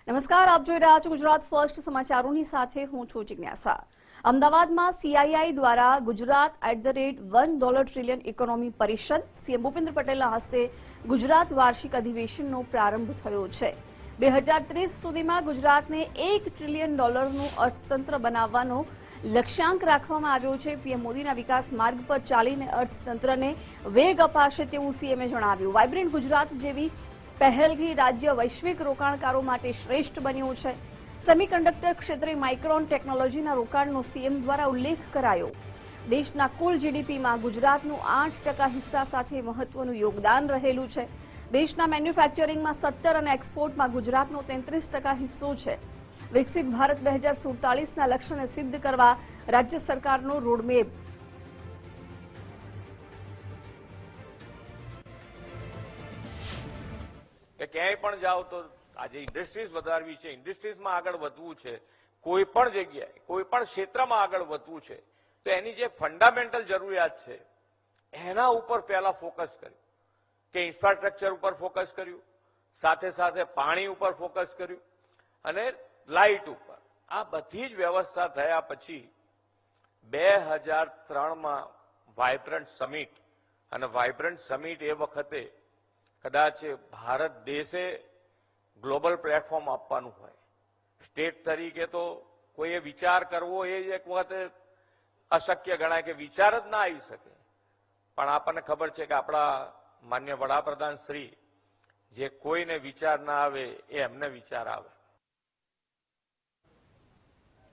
નમસ્કાર, આપ જોઈ રહ્યા છો ગુજરાત ફર્સ્ટ સમાચારોની સાથે હું છું જિજ્ઞાસા। અમદાવાદમાં સીઆઈઆઈ દ્વારા ગુજરાત $1 ટ્રિલિયન ઇકોનોમી પરિષદ સીએમ ભૂપેન્દ્ર પટેલના હસ્તે ગુજરાત વાર્ષિક અધિવેશનનો પ્રારંભ થયો છે। 2030 સુધીમાં ગુજરાતને $1 ટ્રિલિયન અર્થતંત્ર બનાવવાનો લક્ષ્યાંક રાખવામાં આવ્યો છે। પીએમ મોદીના વિકાસ માર્ગ પર ચાલીને અર્થતંત્રને વેગ અપાશે તેવું સીએમએ જણાવ્યું। વાઇબ્રન્ટ ગુજરાત જેવી પહેલથી રાજ્ય વૈશ્વિક રોકાણકારો માટે શ્રેષ્ઠ બન્યું છે। સેમિકન્ડક્ટર ક્ષેત્રે માઇક્રોન ટેકનોલોજીના રોકાણનો સીએમ દ્વારા ઉલ્લેખ કરાયો। દેશના કુલ જીડીપીમાં ગુજરાતનું 8% હિસ્સા સાથે મહત્વનું યોગદાન રહેલું છે। દેશના મેન્યુફેક્ચરિંગમાં 17% અને એક્સપોર્ટમાં ગુજરાતનો 33% હિસ્સો છે। વિકસિત ભારત 2047ના લક્ષ્યને સિદ્ધ કરવા રાજ્ય સરકારનો રોડમેપ કે ક્યાંય પણ જાઓ તો આજે ઇન્ડસ્ટ્રીઝ વધારવી છે, ઇન્ડસ્ટ્રીઝમાં આગળ વધવું છે, કોઈ પણ જગ્યાએ કોઈ પણ ક્ષેત્રમાં આગળ વધવું છે તો એની જે ફંડામેન્ટલ જરૂરિયાત છે એના ઉપર પહેલા ફોકસ કર્યું કે ઇન્ફ્રાસ્ટ્રક્ચર ઉપર ફોકસ કર્યું, સાથે સાથે પાણી ઉપર ફોકસ કર્યું અને લાઇટ ઉપર। આ બધી જ વ્યવસ્થા થયા પછી 2003માં વાઇબ્રન્ટ સમિટ અને વાઇબ્રન્ટ સમિટ એ વખતે કદાચ ભારત દેશે ગ્લોબલ પ્લેટફોર્મ આપવાનું હોય, સ્ટેટ તરીકે તો કોઈએ વિચાર કરવો એ એક વખતે અશક્ય ગણાય કે વિચાર જ ના આવી શકે, પણ આપણને ખબર છે કે આપણા માન્ય વડાપ્રધાન શ્રી જે કોઈને વિચાર ના આવે એ એમને વિચાર આવે।